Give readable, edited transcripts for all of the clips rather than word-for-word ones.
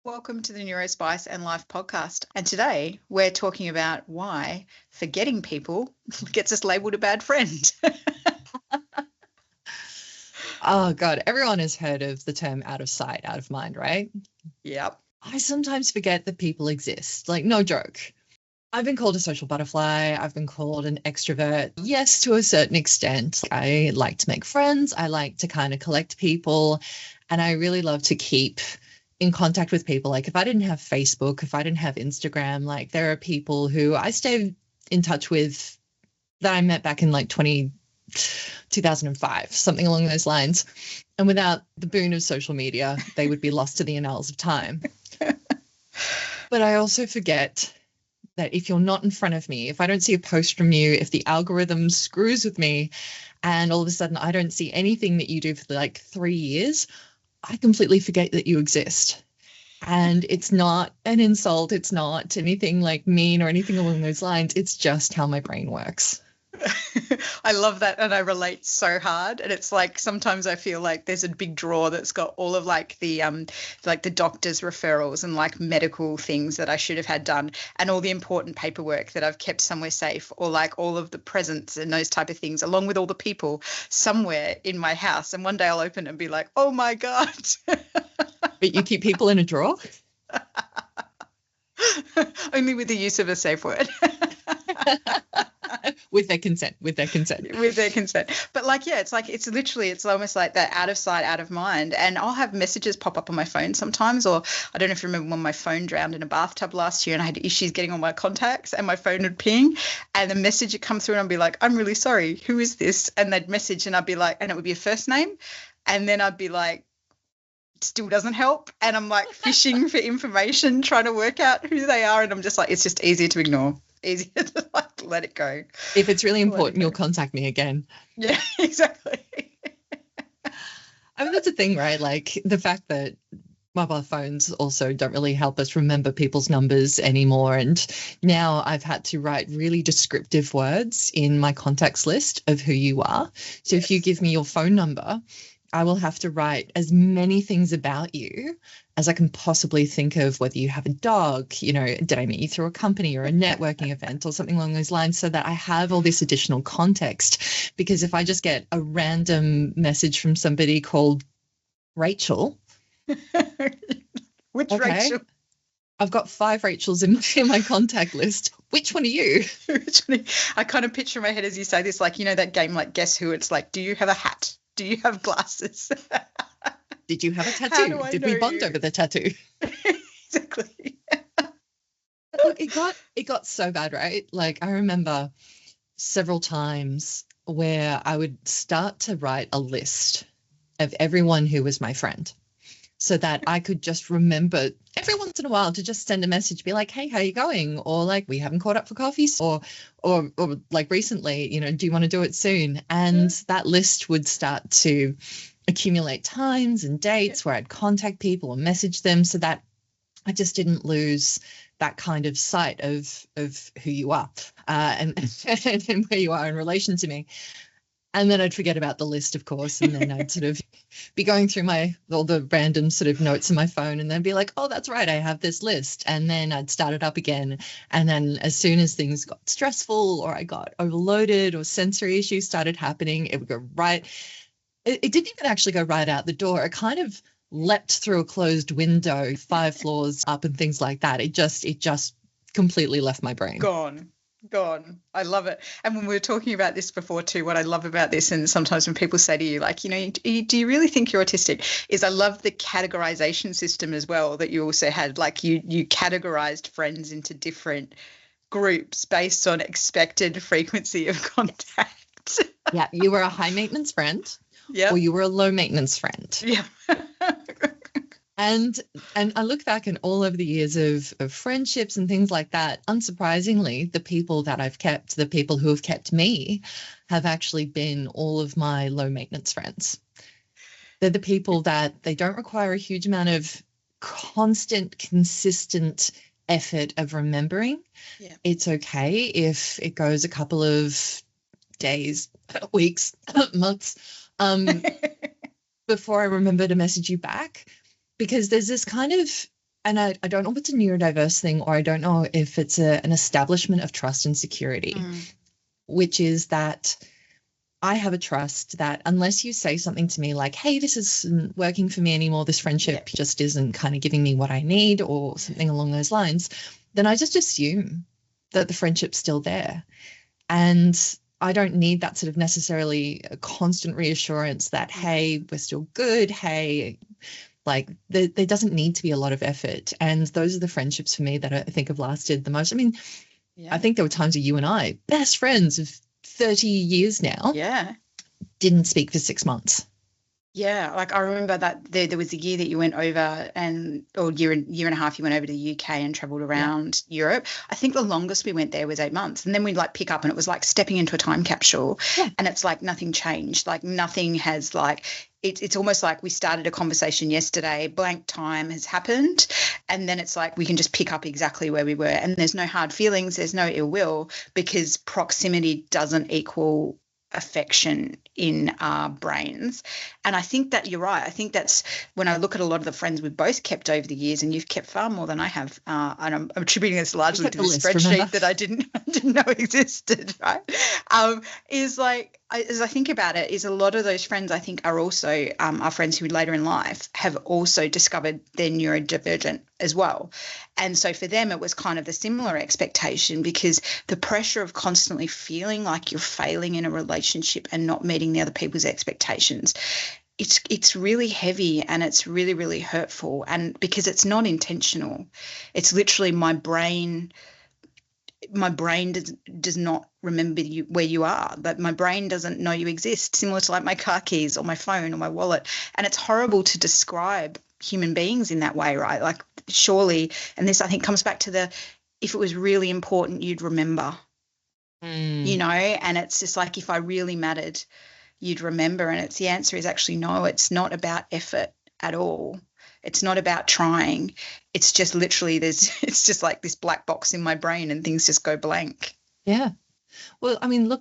Welcome to the NeuroSpice and Life podcast. And today we're talking about why forgetting people gets us labelled a bad friend. Oh, God. Everyone has heard of the term out of sight, out of mind, right? Yep. I sometimes forget that people exist. Like, no joke. I've been called a social butterfly. I've been called an extrovert. Yes, to a certain extent. I like to make friends. I like to kind of collect people. And I really love to keep in contact with people. Like if I didn't have Facebook, if I didn't have Instagram, like there are people who I stay in touch with that I met back in like 2005, something along those lines. And without the boon of social media, they would be lost to the annals of time. But I also forget that if you're not in front of me, if I don't see a post from you, if the algorithm screws with me and all of a sudden I don't see anything that you do for like 3 years, I completely forget that you exist. And it's not an insult. It's not anything like mean or anything along those lines. It's just how my brain works. I love that, and I relate so hard. And it's like sometimes I feel like there's a big drawer that's got all of like the doctor's referrals and like medical things that I should have had done, and all the important paperwork that I've kept somewhere safe, or like all of the presents and those type of things, along with all the people somewhere in my house. And one day I'll open it and be like, oh my God. But you keep people in a drawer? Only with the use of a safe word. With their consent. With their consent. But like, yeah, it's literally, it's almost like that out of sight, out of mind. And I'll have messages pop up on my phone sometimes, or I don't know if you remember when my phone drowned in a bathtub last year and I had issues getting on my contacts and my phone would ping and the message would come through and I'd be like, I'm really sorry, who is this? And they'd message and I'd be like, and it would be a first name. And then I'd be like, still doesn't help. And I'm like fishing for information, trying to work out who they are. And I'm just like, it's just easier to ignore. Easier to like let it go. If it's really important, you'll contact me again. Yeah, exactly. I mean, that's the thing, right? Like the fact that mobile phones also don't really help us remember people's numbers anymore. And now I've had to write really descriptive words in my contacts list of who you are. So if you give me your phone number, I will have to write as many things about you as I can possibly think of, whether you have a dog, you know, did I meet you through a company or a networking event or something along those lines, so that I have all this additional context. Because if I just get a random message from somebody called Rachel. Which okay. Rachel? I've got 5 Rachels in my contact list. Which one are you? I kind of picture in my head as you say this, like, you know, that game like Guess Who? It's like, do you have a hat? Do you have glasses? Did you have a tattoo? Did we bond over the tattoo? Exactly. Look, it got so bad, right? Like I remember several times where I would start to write a list of everyone who was my friend, so that I could just remember every once in a while to just send a message, be like, hey, how you going? Or like, we haven't caught up for coffee. Or like recently, you know, do you want to do it soon? And that list would start to accumulate times and dates where I'd contact people or message them, so that I just didn't lose that kind of sight of who you are and where you are in relation to me. And then I'd forget about the list, of course, and then I'd sort of be going through all the random sort of notes on my phone and then be like, oh, that's right, I have this list. And then I'd start it up again. And then as soon as things got stressful or I got overloaded or sensory issues started happening, it would go right. It didn't even actually go right out the door. It kind of leapt through a closed window 5 floors up and things like that. It just completely left my brain. Gone. I love it. And when we were talking about this before too, what I love about this, and sometimes when people say to you, like, you know, do you really think you're autistic, is I love the categorization system as well that you also had. Like you categorized friends into different groups based on expected frequency of contact. Yeah, you were a high maintenance friend. Yeah. Or you were a low maintenance friend. Yeah. And I look back in all of the years of friendships and things like that. Unsurprisingly, the people that I've kept, the people who have kept me, have actually been all of my low maintenance friends. They're the people that they don't require a huge amount of constant, consistent effort of remembering. Yeah. It's okay if it goes a couple of days, weeks, months before I remember to message you back. Because there's this kind of and I don't know if it's a neurodiverse thing, or I don't know if it's an establishment of trust and security, which is that I have a trust that unless you say something to me like, hey, this isn't working for me anymore, this friendship just isn't kind of giving me what I need, or something along those lines, then I just assume that the friendship's still there. And I don't need that sort of necessarily a constant reassurance that, hey, we're still good. Hey, like there doesn't need to be a lot of effort. And those are the friendships for me that I think have lasted the most. I mean, I think there were times where you and I, best friends of 30 years now, didn't speak for 6 months. Yeah, like I remember that there was a year that you went over or year and a half you went over to the UK and travelled around Europe. I think the longest we went there was 8 months. And then we'd like pick up and it was like stepping into a time capsule and it's like nothing changed. Like nothing has like, it's almost like we started a conversation yesterday, blank time has happened. And then it's like we can just pick up exactly where we were. And there's no hard feelings, there's no ill will, because proximity doesn't equal affection in our brains. And I think that you're right. I think that's when I look at a lot of the friends we've both kept over the years, and you've kept far more than I have, and I'm attributing this largely to the spreadsheet that I didn't know existed, right? Is like, as I think about it, is a lot of those friends I think are also our friends who later in life have also discovered they're neurodivergent as well. And so for them, it was kind of the similar expectation, because the pressure of constantly feeling like you're failing in a relationship and not meeting the other people's expectations, it's really heavy and it's really, really hurtful. And because it's not intentional, it's literally my brain does not remember you where you are, but my brain doesn't know you exist, similar to like my car keys or my phone or my wallet. And it's horrible to describe human beings in that way, right? Like surely, and this I think comes back to if it was really important, you'd remember, you know, and it's just like, if I really mattered, you'd remember. And the answer is actually no, it's not about effort at all. It's not about trying. It's just literally it's just like this black box in my brain and things just go blank. Yeah. Well, I mean,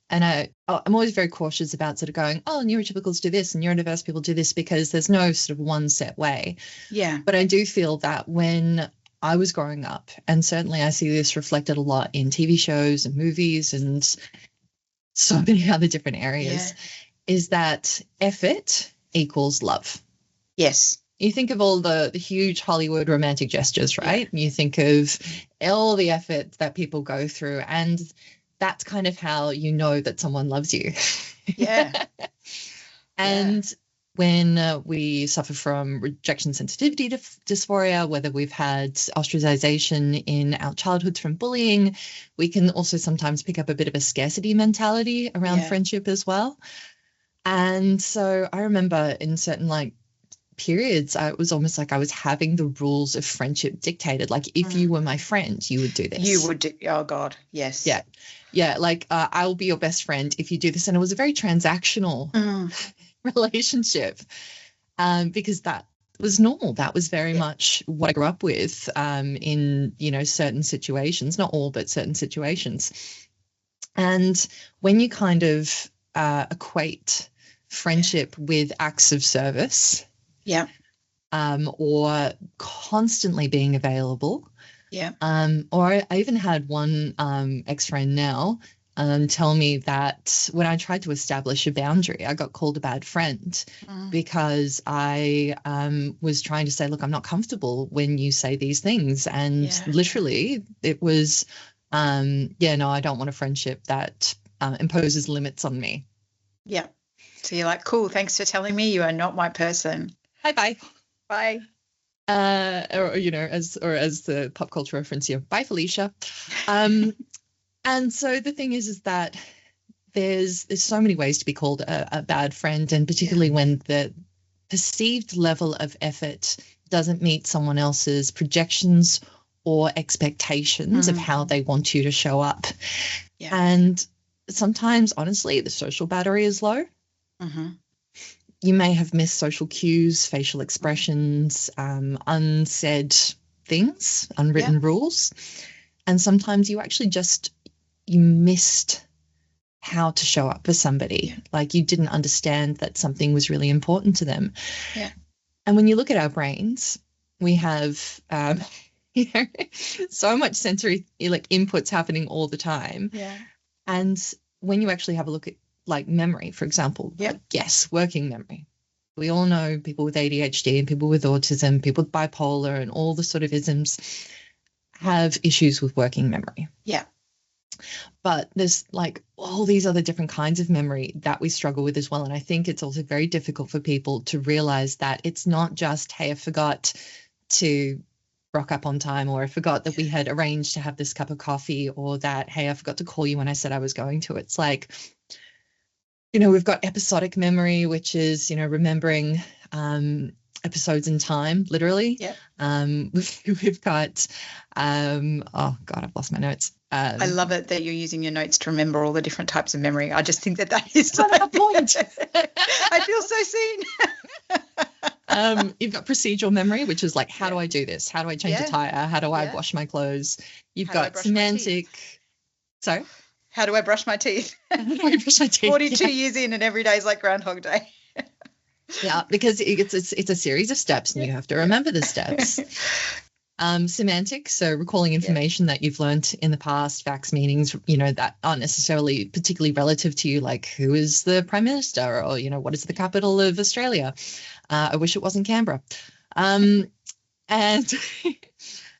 I'm always very cautious about sort of going, oh, neurotypicals do this and neurodiverse people do this, because there's no sort of one set way. Yeah. But I do feel that when I was growing up, and certainly I see this reflected a lot in TV shows and movies and so many other different areas, is that effort equals love. Yes. You think of all the huge Hollywood romantic gestures, right? Yeah. You think of all the effort that people go through, and that's kind of how you know that someone loves you. Yeah. And when we suffer from rejection sensitivity dysphoria, whether we've had ostracization in our childhoods from bullying, we can also sometimes pick up a bit of a scarcity mentality around friendship as well. And so I remember in certain periods, it was almost like I was having the rules of friendship dictated. Like if you were my friend, you would do this. You would do, oh God, yes. Yeah. Yeah, like I'll be your best friend if you do this. And it was a very transactional relationship, because that was normal. That was very much what I grew up with in, certain situations, not all, but certain situations. And when you kind of equate friendship with acts of service, or constantly being available. Or I even had one ex-friend now tell me that when I tried to establish a boundary, I got called a bad friend because I was trying to say, look, I'm not comfortable when you say these things. And literally it was, no, I don't want a friendship that imposes limits on me. Yeah. So you're like, cool, thanks for telling me, you are not my person. Bye. Bye. Or as the pop culture reference here, bye Felicia. And so the thing is that there's so many ways to be called a bad friend, and particularly when the perceived level of effort doesn't meet someone else's projections or expectations of how they want you to show up. And sometimes, honestly, the social battery is low. You may have missed social cues, facial expressions, unsaid things, unwritten rules. And sometimes you actually you missed how to show up for somebody. Like you didn't understand that something was really important to them. And when you look at our brains, We have, you know, so much sensory like inputs happening all the time. Yeah. And when you actually have a look at like memory, for example, Yep. like, yes, working memory. We all know people with ADHD and people with autism, people with bipolar and all the sort of isms have issues with working memory. Yeah. But there's like all these other different kinds of memory that we struggle with as well. And I think it's also very difficult for people to realize that it's not just, hey, I forgot to rock up on time, or I forgot that we had arranged to have this cup of coffee, or that, hey, I forgot to call you when I said I was going to. It's like, you know, we've got episodic memory, which is, you know, remembering episodes in time, literally. Yep. We've got, oh God, I've lost my notes. I love it that you're using your notes to remember all the different types of memory. I just think that is kind of a point. I feel so seen. You've got procedural memory, which is like, how do I do this? How do I change a tire? How do I wash my clothes? You've got semantic. Sorry? How do I brush my teeth? How do I brush my teeth? 42 years in and every day is like Groundhog Day. Yeah, because it's a series of steps and you have to remember the steps. Semantic, so recalling information that you've learned in the past, facts, meanings, you know, that aren't necessarily particularly relative to you, like who is the Prime Minister, or, you know, what is the capital of Australia? I wish it wasn't Canberra. And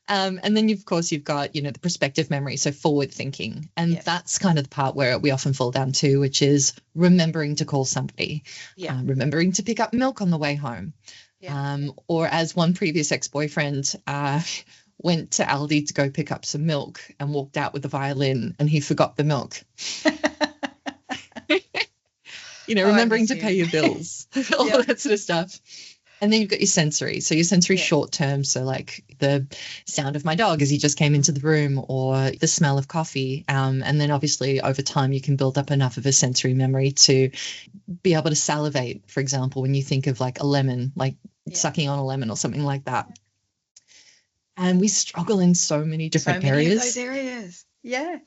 then of course you've got, you know, the perspective memory, so forward thinking. And that's kind of the part where we often fall down to, which is remembering to call somebody, remembering to pick up milk on the way home. Or as one previous ex-boyfriend went to Aldi to go pick up some milk and walked out with a violin and he forgot the milk. You know, remembering to pay your bills, all that sort of stuff. And then you've got your sensory. So your sensory short term. So like the sound of my dog as he just came into the room, or the smell of coffee. And then obviously over time you can build up enough of a sensory memory to be able to salivate, for example, when you think of like a lemon, like sucking on a lemon or something like that. And we struggle in so many different areas. Of those areas. Yeah.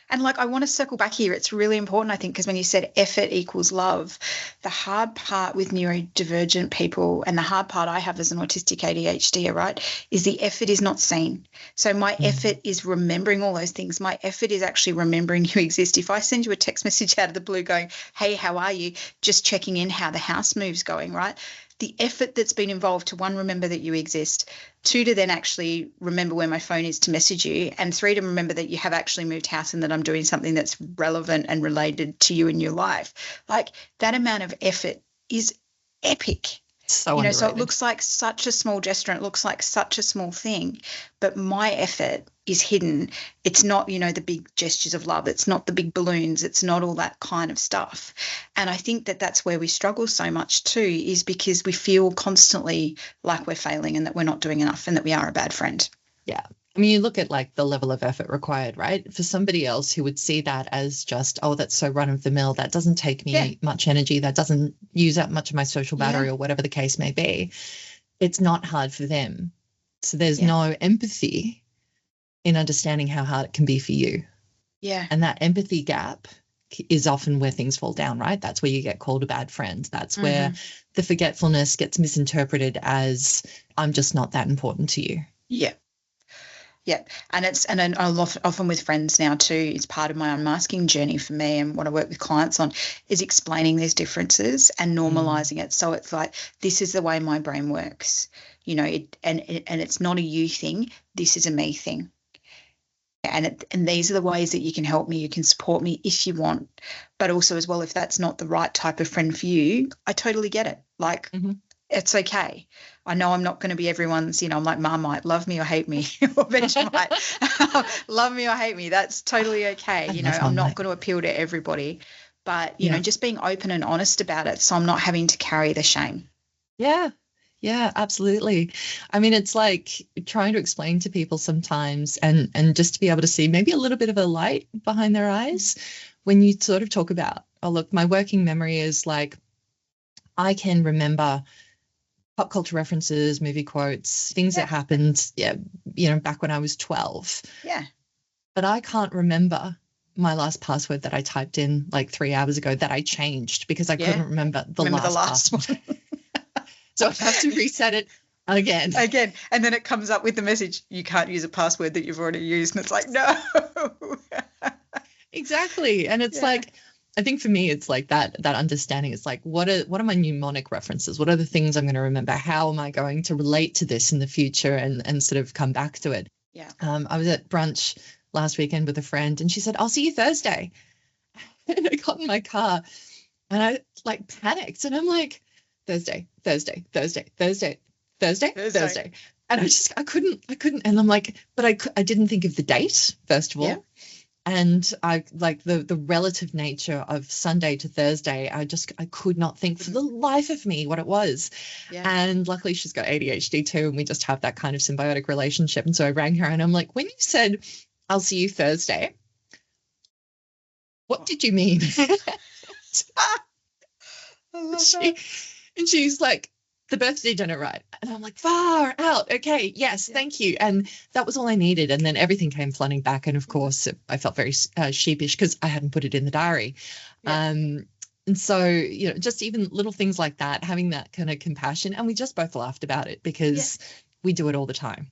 And like, I want to circle back here. It's really important, I think, because when you said effort equals love, the hard part with neurodivergent people, and the hard part I have as an autistic ADHD, right, is the effort is not seen. So my effort is remembering all those things. My effort is actually remembering you exist. If I send you a text message out of the blue going, hey, how are you? Just checking in how the house move's going, right? The effort that's been involved to, one, remember that you exist, 2, to then actually remember where my phone is to message you, and 3, to remember that you have actually moved house and that I'm doing something that's relevant and related to you in your life. Like, that amount of effort is epic. So, you know, so it looks like such a small gesture, and it looks like such a small thing, but my effort is hidden. It's not, you know, the big gestures of love. It's not the big balloons. It's not all that kind of stuff. And I think that that's where we struggle so much too, is because we feel constantly like we're failing and that we're not doing enough and that we are a bad friend. Yeah. I mean, you look at like the level of effort required, right? For somebody else who would see that as just, oh, that's so run of the mill, that doesn't take me much energy, that doesn't use up much of my social battery, or whatever the case may be, it's not hard for them. So there's no empathy in understanding how hard it can be for you. Yeah. And that empathy gap is often where things fall down, right? That's where you get called a bad friend. That's where the forgetfulness gets misinterpreted as, I'm just not that important to you. Yeah. Yeah, and I often with friends now too, it's part of my unmasking journey for me, and what I work with clients on is explaining these differences and normalizing it. So it's like, this is the way my brain works, you know, and it's not a you thing. This is a me thing. And these are the ways that you can help me. You can support me if you want, but also as well, if that's not the right type of friend for you, I totally get it. Like, it's okay. I know I'm not going to be everyone's, you know, I'm like Marmite, love me or hate me, or Vegemite, love me or hate me. That's totally okay. You know, I'm not going to appeal to everybody, but, you know, just being open and honest about it, so I'm not having to carry the shame. Yeah. Yeah, absolutely. I mean, it's like trying to explain to people sometimes and just to be able to see maybe a little bit of a light behind their eyes when you sort of talk about, oh, look, my working memory is like, I can remember pop culture references, movie quotes, things that happened, you know, back when I was 12. Yeah. But I can't remember my last password that I typed in like 3 hours ago that I changed because I couldn't remember the last password. So I have to reset it Again. And then it comes up with the message, you can't use a password that you've already used. And it's like, no. Exactly. And it's like, I think for me, it's like that understanding. It's like, what are my mnemonic references? What are the things I'm going to remember? How am I going to relate to this in the future and sort of come back to it? Yeah. I was at brunch last weekend with a friend and she said, I'll see you Thursday. And I got in my car and I like panicked and I'm like, Thursday. And I couldn't. And I'm like, but I didn't think of the date, first of all. Yeah. And I like the relative nature of Sunday to Thursday. I could not think for the life of me what it was. Yeah. And luckily she's got ADHD too. And we just have that kind of symbiotic relationship. And so I rang her and I'm like, when you said, I'll see you Thursday, what did you mean? And she's like, the birthday dinner, right? And I'm like, far out. Okay, yes, thank you. And that was all I needed. And then everything came flooding back. And of course, I felt very sheepish because I hadn't put it in the diary. Yeah. And so, you know, just even little things like that, having that kind of compassion. And we just both laughed about it because we do it all the time.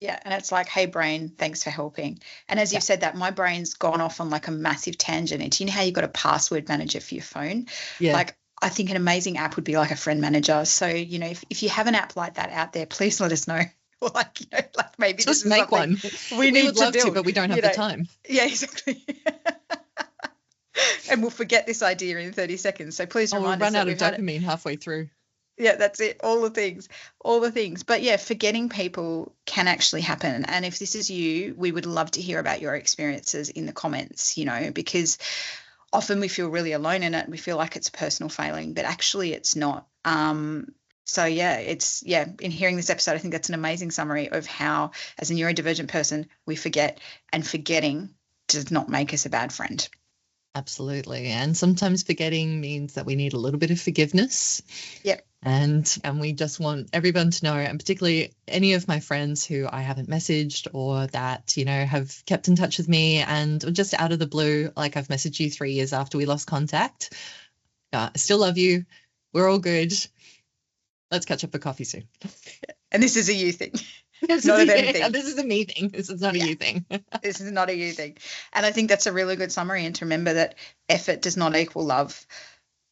Yeah. And it's like, hey, brain, thanks for helping. And as you've said that, my brain's gone off on like a massive tangent. And you know how you've got a password manager for your phone? Yeah. Like, I think an amazing app would be like a friend manager. So, you know, if you have an app like that out there, please let us know. Or like, you know, like maybe just make one. We need would love to build, but we don't have the time. Yeah, exactly. And we'll forget this idea in 30 seconds. So please remind us. We'll run out of dopamine halfway through. Yeah, that's it. All the things. But yeah, forgetting people can actually happen. And if this is you, we would love to hear about your experiences in the comments, you know, because often we feel really alone in it. We feel like it's a personal failing, but actually it's not. So yeah, in hearing this episode, I think that's an amazing summary of how, as a neurodivergent person, we forget, and forgetting does not make us a bad friend. Absolutely. And sometimes forgetting means that we need a little bit of forgiveness. Yep. And we just want everyone to know, and particularly any of my friends who I haven't messaged or that, you know, have kept in touch with me and just out of the blue, like I've messaged you 3 years after we lost contact. I still love you. We're all good. Let's catch up for coffee soon. And this is a you thing. Not a them thing. This is a me thing. This is not a you thing. This is not a you thing. And I think that's a really good summary, and to remember that effort does not equal love,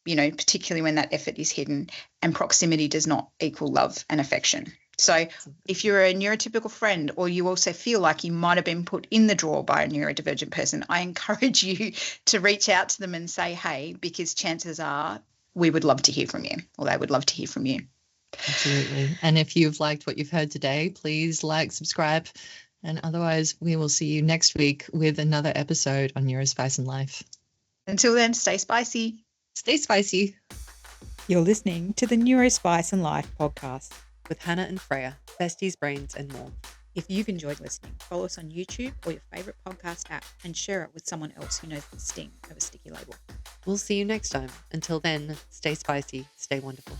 you know, particularly when that effort is hidden, and proximity does not equal love and affection. So if you're a neurotypical friend, or you also feel like you might have been put in the drawer by a neurodivergent person, I encourage you to reach out to them and say, hey, because chances are we would love to hear from you, or they would love to hear from you. Absolutely. And if you've liked what you've heard today, please like, subscribe, and otherwise we will see you next week with another episode on NeuroSpice Life. Until then, stay spicy. Stay spicy. You're listening to the NeuroSpice Life podcast with Hanna and Freya, besties, brains, and more. If you've enjoyed listening, follow us on YouTube or your favourite podcast app and share it with someone else who knows the sting of a sticky label. We'll see you next time. Until then, stay spicy, stay wonderful.